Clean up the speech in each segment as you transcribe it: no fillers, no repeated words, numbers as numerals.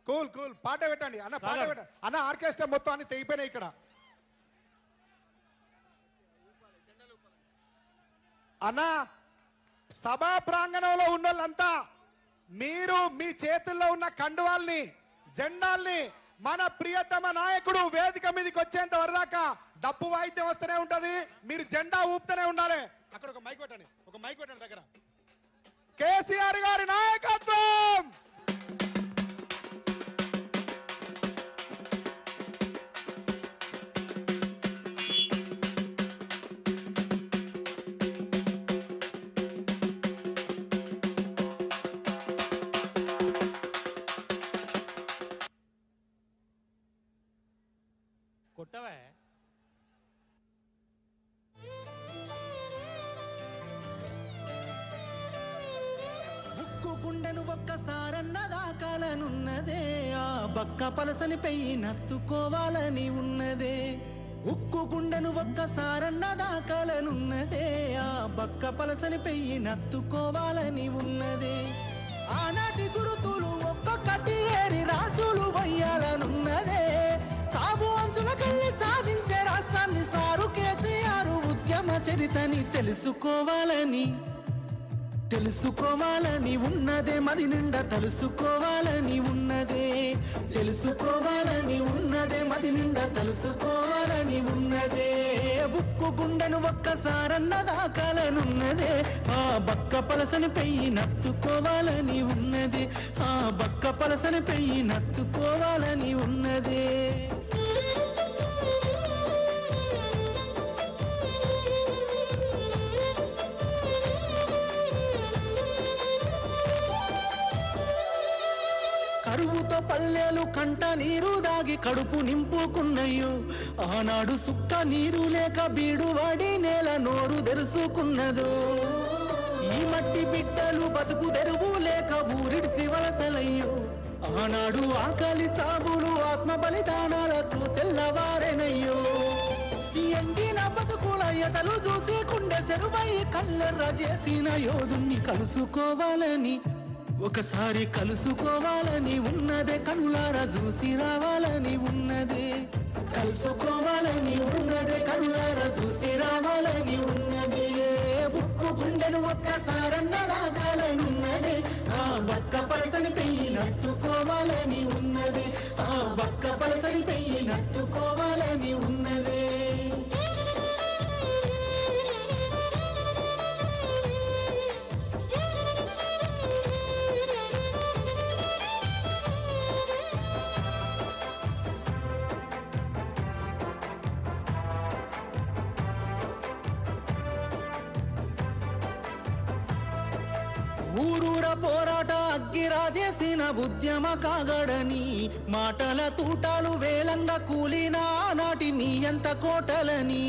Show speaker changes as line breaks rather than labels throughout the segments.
Cool cool పాట పెట్టండి అన్న, పాట పెట్టండి అన్న. ఆర్కెస్ట్రా మొత్తం అన్ని తెగిపోయినాయి ఇక్కడ అన్న. సభా ప్రాంగణంలో ఉన్న వాళ్ళంతా మీరు మీ చేతుల్లో ఉన్న కండువాల్ని, జెండాల్ని మన ప్రియతమ నాయకుడు వేదిక మీదకి వచ్చేంత వరదాకా డప్పు వాయిద్యం వస్తూనే ఉంటది, మీరు జెండా ఊపుతూనే ఉండాలి. అక్కడ ఒక మైక్ పెట్టండి, ఒక మైక్ పెట్టండి దగ్గర. కేసీఆర్ గారి నాయకత్వం.
కొట్టవే
ఉక్కు గుండెను ఒక్కసారన్న దాకాలనున్నదే, ఆ బక్క పలసని పెయ్యి నత్తుకోవాలని ఉన్నదే. ఉక్కు గుండెను ఒక్కసారన్న దాకాలనున్నదే, ఆ బక్క పలసని పెయ్యి నత్తుకోవాలని ఉన్నదే. ఆనాటి గురుతులు ఒక్కొక్కటి ఏరి రాసులు వయ్యాలనున్నదే. సాగు అంచుల కళ్ళి సాధించే రాష్ట్రాన్ని సారు కేసీఆర్ ఉద్యమ చరితని తెలుసుకోవాలని ఉన్నదే. మది నిండా తెలుసుకోవాలని ఉన్నదే, తెలుసుకోవాలని ఉన్నదే. మది నిండా తెలుసుకోవాలని ఉన్నదే. బుక్కు గుండెను ఒక్కసారన్న దాకాలనున్నదే, ఆ బక్క పలసని పెయ్యి నత్తుకోవాలని ఉన్నదే, ఆ బక్క పలసని పెయ్యి నత్తుకోవాలని ఉన్నదే. కరువుతో పల్లెలు కంట నీరు దాగి కడుపు నింపుకున్నయ్యో, ఆనాడు సుక్క నీరు లేక బీడు వాడి నేల నోరు తెరుసుకున్నదో. ఈ మట్టి బిడ్డలు బతుకు తెరువు లేక ఊరిడిసి వలసలయ్యో, ఆనాడు ఆకలి చావులు ఆత్మ బలిదానాలతో తెల్లవారెనయ్యో. ఎండిన బతుకుల ఎతలు చూసి కుండె సెరువై కల్లెర్ర చేసిన యోధుణ్ణి కలుసుకోవాలని, ఒకసారి కలుసుకోవాలని ఉన్నదే. కనులారా చూసి రావాలని ఉన్నదే, కలుసుకోవాలని ఉన్నదే. కనులారా చూసి రావాలని ఉన్నదే. ఉక్కు గుండెను ఒక్కసారన్న దాగాలని ఉన్నదే, ఆ బక్క పలసని పెయ్యి నత్తుకోవాలని ఉన్నదే, ఆ బక్క పలసని పెయ్యి నత్తుకోవాలని ఉన్నదే. ఊరూర పోరాట అగ్గిరాజేసిన ఉద్యమ కాగడని, మాటల తూటాలు వేలంగా కూలిన నాటి నీ ఎంత కోటలని.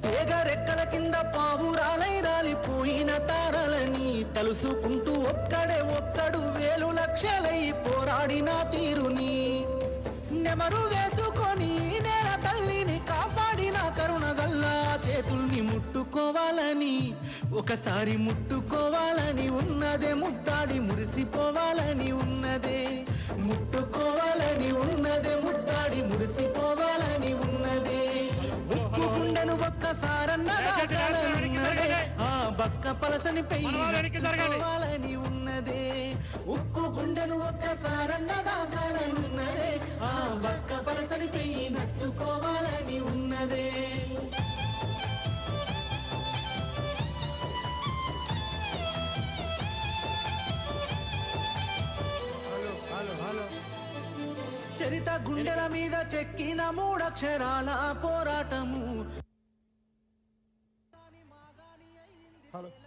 వేగరెక్కల కింద పావురాలై రాలిపోయిన తారలని తలుసుకుంటూ ఒక్కడు వేలు లక్షలై పోరాడిన తీరుని. నెమరు వేసుకొని నేల తల్లిని కాపాడిన కరుణగల్లా చేతుల్ని ముట్టుకోవాలని, ఒకసారి ముట్టుకోవాలని ఉన్నదే. ముద్దాడి మురిసిపోవాలని ఉన్నదే, ముట్టుకోవాలని ఉన్నదే. ముద్దాడి మురిసిపోవాలని ఉన్నదే. ఉక్కు గుండెను ఒక్కసారన్న దాకాలనున్నదే, ఆ బక్క పలసని పెయ్యి నత్తుకోవాలని ఉన్నదే. ఉక్కు గుండెను ఒక్కసారన్న దాకాలనున్నదే, ఆ బక్క పలసని పెయ్యి నత్తుకోవాలని ఉన్నదే. చరిత గుండెల మీద చెక్కిన మూడక్షరాల పోరాటము.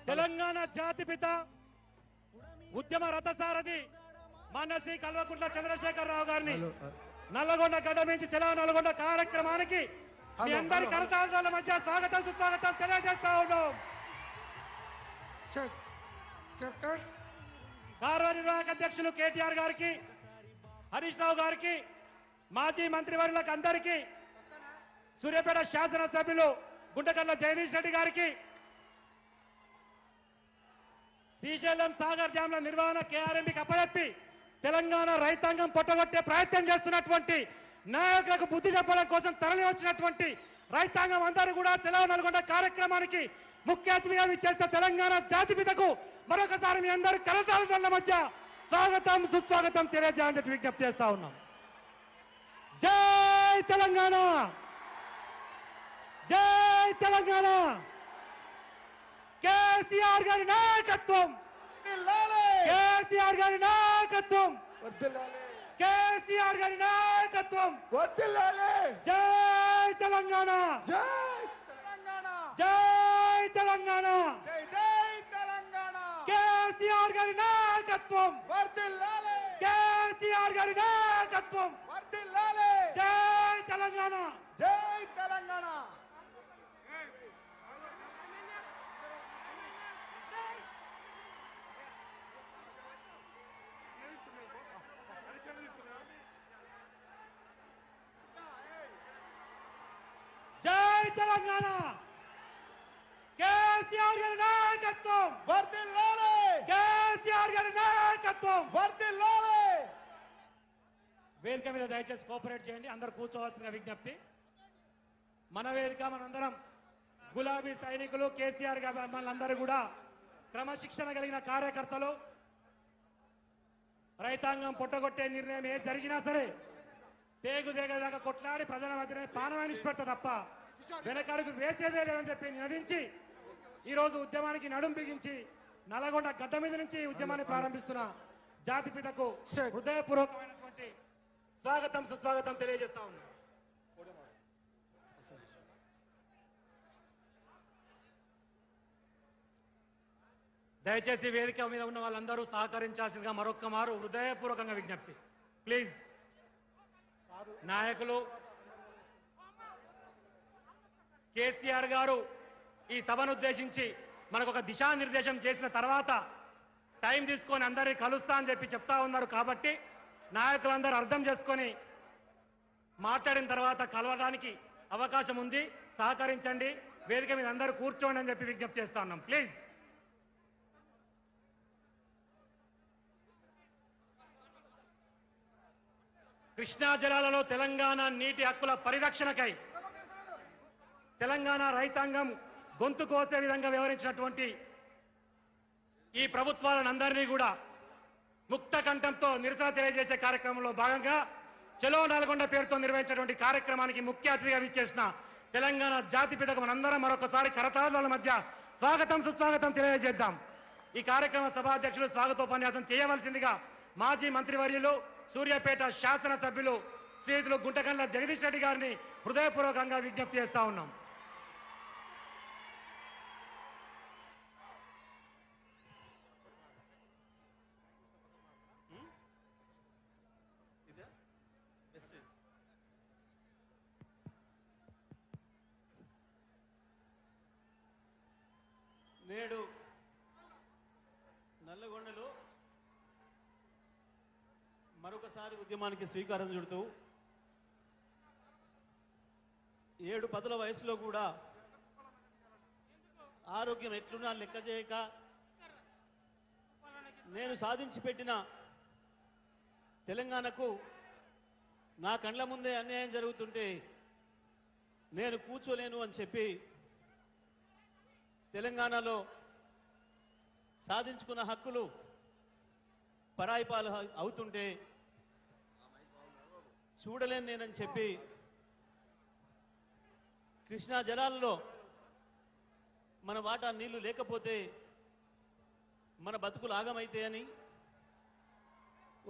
తెలంగాణ జాతిపిత ఉద్యమ రథసారథి మాన్య శ్రీ కల్వకుంట్ల చంద్రశేఖరరావు గారిని నల్లగొండ గడ్డ నుంచి చలో నల్గొండ కార్యక్రమానికి మీ అందరి కరతాళాల మధ్య స్వాగతం సుస్వాగతం తెలియజేస్తా ఉన్నాం. కార్యనిర్వాహక అధ్యక్షులు కేటీఆర్ గారికి, హరీష్ రావు గారికి, మాజీ మంత్రివర్యులకు అందరికీ, సూర్యాపేట శాసనసభ్యులు గుంటకర్ల జగదీష్ రెడ్డి గారికి, శ్రీశైలం సాగర్ డ్యాంల నిర్వహణ కేఆర్ఎంబీకి అప్పచెప్పి తెలంగాణ రైతాంగం పొట్టగొట్టే ప్రయత్నం చేస్తున్నటువంటి నాయకులకు బుద్ధి చెప్పడం కోసం తరలి వచ్చినటువంటి రైతాంగం అందరూ కూడా చలో నల్గొండ కార్యక్రమానికి ముఖ్య అతిథిగా విచ్చేస్తే తెలంగాణ జాతిపితకు మరొకసారి మీ అందరూ కరతాళ మధ్య స్వాగతం సుస్వాగతం తెలియజేయాలని చెప్పి విజ్ఞప్తి చేస్తా ఉన్నాం. జై తెలంగాణ, జై తెలంగాణ. కేసీఆర్ గారి నాయకత్వం, కేసీఆర్ గారి నాయకత్వం, కేసీఆర్ గారి నాయకత్వం. జై తెలంగాణ,
జై తెలంగాణ,
జై తెలంగాణ.
జై జై తెలంగాణ.
కేసీఆర్ గారి నాయకత్వం,
వర్ధిల్లాలి,
కేసీఆర్ గారి నాయకత్వం.
వర్ధిల్లాలి.
జై తెలంగాణ,
జై తెలంగాణ.
జై తెలంగాణ. కేసీఆర్ గారి నాయకత్వం,
వర్ధిల్లాలి,
కేసీఆర్ గారి నాయకత్వం.
వర్ధిల్లాలి.
వేదిక మీద దయచేసి కోఆపరేట్ చేయండి, అందరు కూర్చోవాల్సిన విజ్ఞప్తి. మన వేదిక మనందరం గులాబీ సైనికులు, కేసీఆర్ గారి మనందరూ కూడా క్రమశిక్షణ కలిగిన కార్యకర్తలు. రైతాంగం పొట్టగొట్టే నిర్ణయం ఏ జరిగినా సరే తేగుదేగదాకా కొట్లాడి ప్రజల మధ్యనే పానవాన్ని పెడతా తప్ప వెనకడుగు వేసేదే లేదని చెప్పి నినదించి ఈరోజు ఉద్యమానికి నడుం బిగించి నల్లగొండ గడ్డ మీద నుంచి ఉద్యమాన్ని ప్రారంభిస్తున్న జాతిపితకు హృదయపూర్వకమైనటువంటి స్వాగతం సుస్వాగతం తెలియజేస్తా ఉన్నాం. దయచేసి వేదిక మీద ఉన్న వాళ్ళందరూ సహకరించాల్సిందిగా మరొక్క మారు హృదయపూర్వకంగా విజ్ఞప్తి. ప్లీజ్ నాయకులు, కేసీఆర్ గారు ఈ సభను ఉద్దేశించి మనకు ఒక దిశానిర్దేశం చేసిన తర్వాత టైం తీసుకొని అందరినీ కలుస్తా అని చెప్పి చెప్తా ఉన్నారు. కాబట్టి నాయకులందరూ అర్థం చేసుకొని మాట్లాడిన తర్వాత కలవడానికి అవకాశం ఉంది. సహకరించండి, వేదిక మీద అందరూ కూర్చోండి అని చెప్పి విజ్ఞప్తి చేస్తా ఉన్నాం. ప్లీజ్. కృష్ణా జలాలలో తెలంగాణ నీటి హక్కుల పరిరక్షణకై తెలంగాణ రైతాంగం గొంతు కోసే విధంగా వ్యవహరించినటువంటి ఈ ప్రభుత్వాలందరినీ కూడా ముక్త కంఠంతో నిరసన తెలియజేసే కార్యక్రమంలో భాగంగా చలో నల్గొండ పేరుతో నిర్వహించినటువంటి కార్యక్రమానికి ముఖ్య అతిథిగా విచ్చేసిన తెలంగాణ జాతిపితకు మనందరం మరొకసారి కరతాళాల మధ్య స్వాగతం సుస్వాగతం తెలియజేద్దాం. ఈ కార్యక్రమ సభాధ్యక్షులు స్వాగతోపన్యాసం చేయవలసిందిగా మాజీ మంత్రివర్యులు, సూర్యాపేట శాసనసభ్యులు శ్రీయుతులు గుంటకండ్ల జగదీష్ రెడ్డి గారిని హృదయపూర్వకంగా విజ్ఞప్తి చేస్తా ఉన్నాం.
నేడు నల్లగొండలో మరొకసారి ఉద్యమానికి శ్రీకారం చుడుతూ 7 పదుల వయసులో కూడా ఆరోగ్యం ఎట్లున్నా లెక్క చేయక నేను సాధించి పెట్టిన తెలంగాణకు నా కండ్ల ముందే అన్యాయం జరుగుతుంటే నేను కూర్చోలేను అని చెప్పి తెలంగాణలో సాధించుకున్న హక్కులు పరాయిపాలు అవుతుంటే చూడలేను నేనని చెప్పి కృష్ణా జలాలలో మన వాటా నీళ్లు లేకపోతే మన బతుకులు ఆగమైతే అని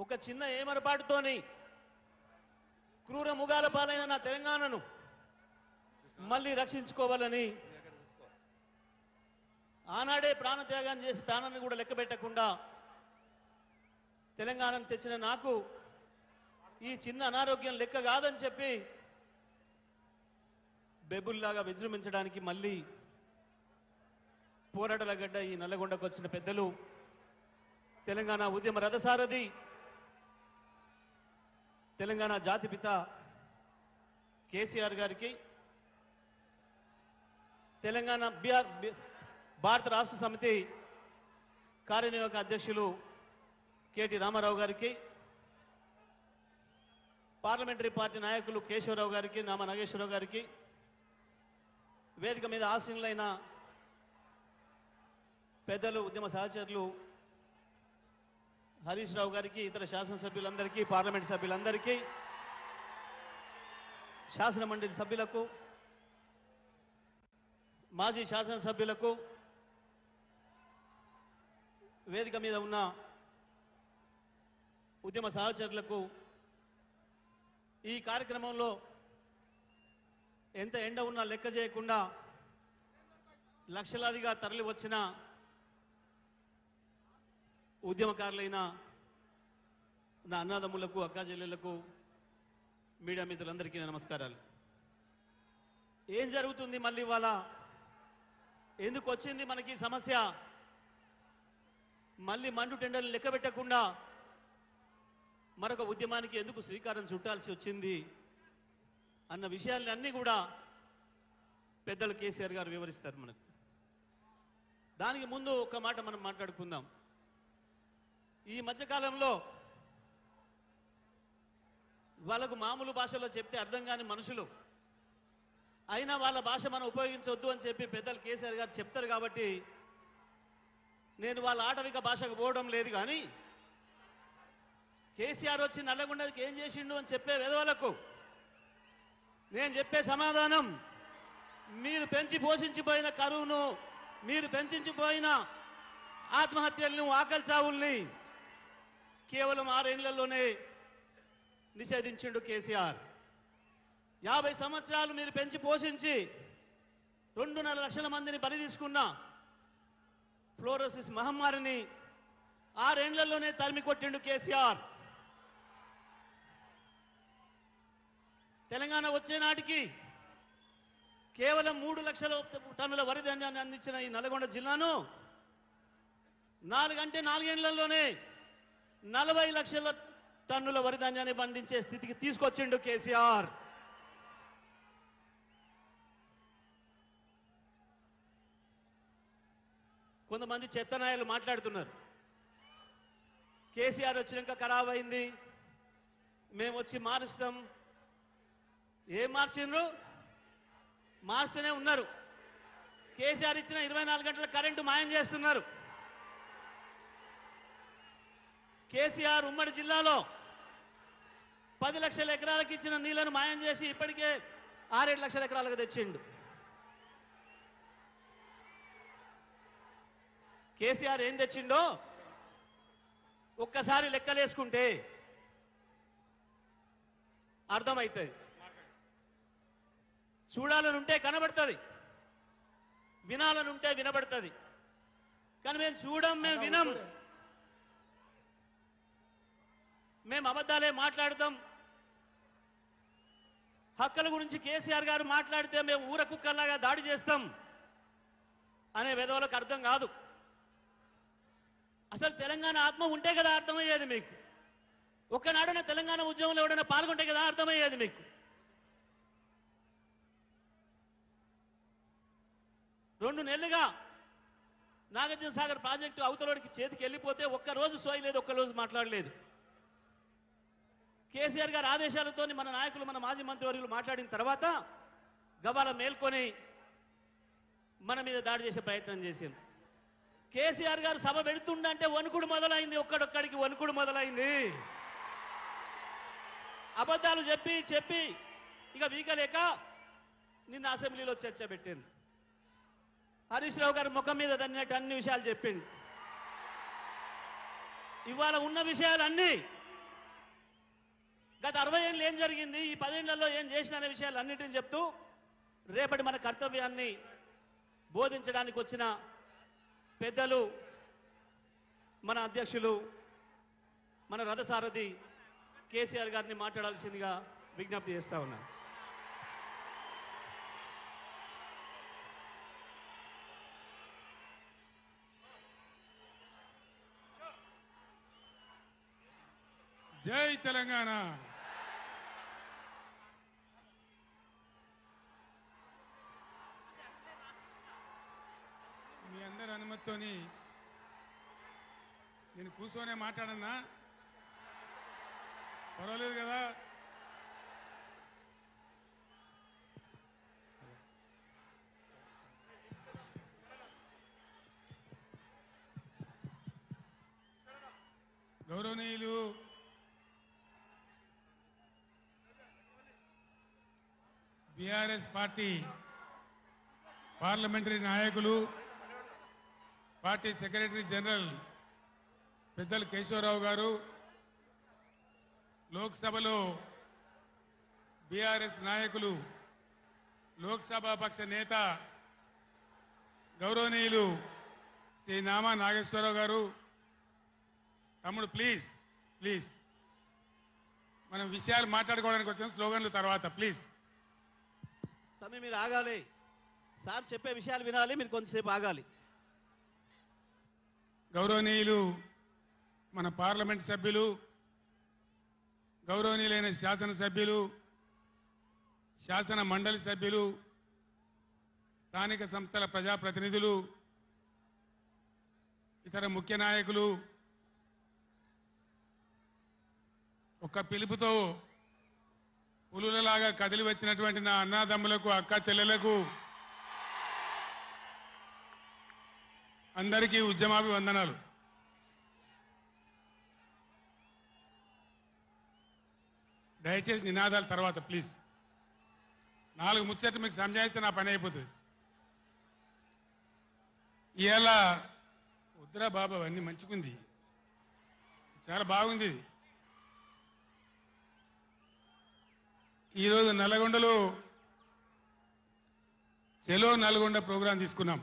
ఒక చిన్న ఏమరపాటుతోని క్రూర ముగాల పాలైన నా తెలంగాణను మళ్ళీ రక్షించుకోవాలని ఆనాడే ప్రాణత్యాగం చేసి ప్రాణాన్ని కూడా లెక్క పెట్టకుండా తెలంగాణను తెచ్చిన నాకు ఈ చిన్న అనారోగ్యం లెక్క కాదని చెప్పి బెబుల్లాగా విజృంభించడానికి మళ్ళీ పోరాటల గడ్డ ఈ నల్లగొండకు వచ్చిన పెద్దలు తెలంగాణ ఉద్యమ రథసారథి తెలంగాణ జాతిపిత కేసీఆర్ గారికి, తెలంగాణ భారత రాష్ట్ర సమితి కార్యనిర్వాహక అధ్యక్షులు కేటీ రామారావు గారికి, పార్లమెంటరీ పార్టీ నాయకులు కేశవరావు గారికి, నామ నాగేశ్వరరావు గారికి, వేదిక మీద ఆసీనులైన పెద్దలు, ఉద్యమ సహచరులు హరీష్ రావు గారికి, ఇతర శాసనసభ్యులందరికీ, పార్లమెంట్ సభ్యులందరికీ, శాసన మండలి సభ్యులకు, మాజీ శాసనసభ్యులకు, వేదిక మీద ఉన్న ఉద్యమ సహచరులకు, ఈ కార్యక్రమంలో ఎంత ఎండ ఉన్నా లెక్క చేయకుండా లక్షలాదిగా తరలి వచ్చిన ఉద్యమకారులైన నా అన్నదమ్ములకు, అక్కాచెల్లెళ్లకు, మీడియా మిత్రులందరికీ నమస్కారాలు. ఏం జరుగుతుంది మళ్ళీ ఇవాళ? ఎందుకు వచ్చింది మనకి సమస్య? మళ్ళీ మండు టెండర్లు లెక్క పెట్టకుండా మరొక ఉద్యమానికి ఎందుకు శ్రీకారం చుట్టాల్సి వచ్చింది అన్న విషయాన్ని అన్నీ కూడా పెద్దలు కేసీఆర్ గారు వివరిస్తారు మనకు. దానికి ముందు ఒక మాట మనం మాట్లాడుకుందాం. ఈ మధ్యకాలంలో వాళ్ళకు మామూలు భాషలో చెప్తే అర్థం కాని మనుషులు అయినా వాళ్ళ భాష మనం ఉపయోగించవద్దు అని చెప్పి పెద్దలు కేసీఆర్ గారు చెప్తారు. కాబట్టి నేను వాళ్ళ ఆటవిక భాషకు పోవడం లేదు. కానీ కేసీఆర్ వచ్చి నల్లగొండకి ఏం చేసిండు అని చెప్పే విధవలకు నేను చెప్పే సమాధానం, మీరు పెంచి పోషించిపోయిన కరువును, మీరు పెంచిపోయిన ఆత్మహత్యలను, ఆకలి చావుల్ని కేవలం 6 ఏళ్లలోనే నిషేధించిండు కేసీఆర్. 50 సంవత్సరాలు మీరు పెంచి పోషించి 2.5 లక్షల మందిని బలి తీసుకున్న ఫ్లోరోసిస్ మహమ్మారిని 6 ఏళ్లలోనే తరిమి కొట్టిండు కేసీఆర్. తెలంగాణ వచ్చే నాటికి కేవలం 3 లక్షల టన్నుల వరి ధాన్యాన్ని అందించిన ఈ నల్గొండ జిల్లాను 4 ఏళ్లలోనే 40 లక్షల టన్నుల వరి ధాన్యాన్ని పండించే స్థితికి తీసుకొచ్చిండు కేసీఆర్. కొంతమంది చెత్తనాయలు మాట్లాడుతున్నారు, కేసీఆర్ వచ్చినాక ఖరాబ్ అయింది, మేము వచ్చి మారుస్తాం. ఏం మార్చిండ్రు? మార్స్తూనే ఉన్నారు. కేసీఆర్ ఇచ్చిన 24 గంటల కరెంటు మాయం చేస్తున్నారు. కేసీఆర్ ఉమ్మడి జిల్లాలో 10 లక్షల ఎకరాలకు ఇచ్చిన నీళ్లను మాయం చేసి ఇప్పటికే 6-7 లక్షల ఎకరాలకు తెచ్చిండు. కేసీఆర్ ఏం తెచ్చిండో ఒక్కసారి లెక్కలేసుకుంటే అర్థమవుతుంది. చూడాలనుంటే కనబడుతుంది, వినాలనుంటే వినబడుతుంది. కానీ మేము చూడం, మేము వినం, మేము అబద్ధాలే మాట్లాడతాం. హక్కుల గురించి కేసీఆర్ గారు మాట్లాడితే మేము ఊర కుక్కల్లాగా దాడి చేస్తాం అనే విధవలకు అర్థం కాదు. అసలు తెలంగాణ ఆత్మ ఉంటే కదా అర్థమయ్యేది మీకు. ఒక్కనాడైనా తెలంగాణ ఉద్యమంలో ఎవడైనా పాల్గొంటే కదా అర్థమయ్యేది మీకు. 2 నెలలుగా నాగార్జున సాగర్ ప్రాజెక్టు అవతలోడికి చేతికి వెళ్ళిపోతే ఒక్కరోజు సోయలేదు, ఒక్కరోజు మాట్లాడలేదు. కేసీఆర్ గారి ఆదేశాలతో మన నాయకులు, మన మాజీ మంత్రివర్యులు మాట్లాడిన తర్వాత గబాల మేల్కొని మన మీద దాడి చేసే ప్రయత్నం చేసింది. కేసీఆర్ గారు సభ పెడుతుండంటే వణుకుడు మొదలైంది, ఒక్కడొక్కడికి వణుకుడు మొదలైంది. అబద్ధాలు చెప్పి చెప్పి ఇక వీకలేక నిన్న అసెంబ్లీలో చర్చ పెట్టింది. హరీష్ రావు గారు ముఖం మీద తన్నట్టు అన్ని విషయాలు చెప్పింది. ఇవాళ ఉన్న విషయాలన్నీ గత 60 ఏళ్ళు ఏం జరిగింది, ఈ 10 ఏళ్లలో ఏం చేసిన అనే విషయాలు అన్నిటిని చెప్తూ రేపటి మన కర్తవ్యాన్ని బోధించడానికి వచ్చిన పెద్దలు, మన అధ్యక్షులు, మన రథసారథి కేసీఆర్ గారిని మాట్లాడాల్సిందిగా విజ్ఞప్తి చేస్తా ఉన్నాను.
జై తెలంగాణ. మీ అందరి అనుమతితోని నేను కూర్చొనే మాట్లాడన్నా? పర్వాలేదు కదా? గౌరవనీయులు బీఆర్ఎస్ పార్టీ పార్లమెంటరీ నాయకులు, పార్టీ సెక్రటరీ జనరల్ పెద్దలు కేశవరావు గారు, లోక్సభలో బీఆర్ఎస్ నాయకులు, లోక్సభ పక్ష నేత గౌరవనీయులు శ్రీ నామా నాగేశ్వరరావు గారు. తమ్ముడు ప్లీజ్ ప్లీజ్, మనం విషయాలు మాట్లాడుకోవడానికి వచ్చిన స్లోగన్లు తర్వాత ప్లీజ్.
తమ్మి మీరు ఆగాలి, సార్ చెప్పే విషయాలు వినాలి, మీరు కొంతసేపు ఆగాలి.
గౌరవనీయులు మన పార్లమెంట్ సభ్యులు, గౌరవనీయులైన శాసనసభ్యులు, శాసన మండలి సభ్యులు, స్థానిక సంస్థల ప్రజాప్రతినిధులు, ఇతర ముఖ్య నాయకులు, ఒక పిలుపుతో పులులలాగా కదిలి వచ్చినటువంటి నా అన్నాదమ్ములకు, అక్క చెల్లెలకు అందరికీ ఉద్యమాభివందనాలు. దయచేసి నినాదాల తర్వాత ప్లీజ్. 4 ముచ్చట్లు మీకు సంజాయిస్తే నా పని అయిపోతుంది. ఇవాళ వద్దురా బాబు, అవన్నీ మంచిగుంది, చాలా బాగుంది. ఈరోజు నల్గొండలో చెలో నల్గొండ ప్రోగ్రాం తీసుకున్నాం.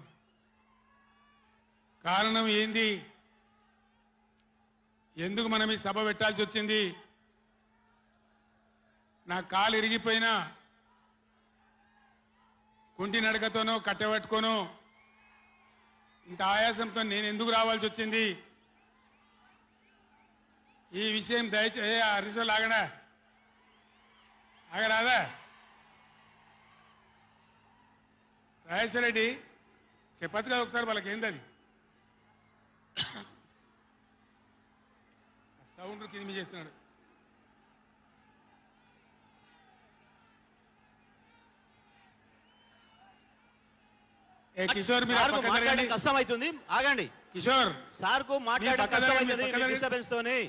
కారణం ఏంది, ఎందుకు మనం ఈ సభ పెట్టాల్సి వచ్చింది? నా కాలు ఇరిగిపోయినా కుంటి నడకతోనో కట్టెబట్టుకోనో ఇంత ఆయాసంతో నేను ఎందుకు రావాల్సి వచ్చింది? ఈ విషయం దయచేసి హరీశ్వర్ ఆగడా, ఆగరాదా? రాజేశ్వర రెడ్డి చెప్పచ్చు కదా ఒకసారి, వాళ్ళకి ఏంది అది సౌండ్ కింద చేస్తున్నాడు. ఏ కిషోర్, మీరు
సార్కు మాట్లాడడం కష్టం అవుతుంది, ఆగండి.
కిషోర్,
సార్కు మాట్లాడడం కష్టం అవుతుంది డిస్టర్బెన్స్ తోని.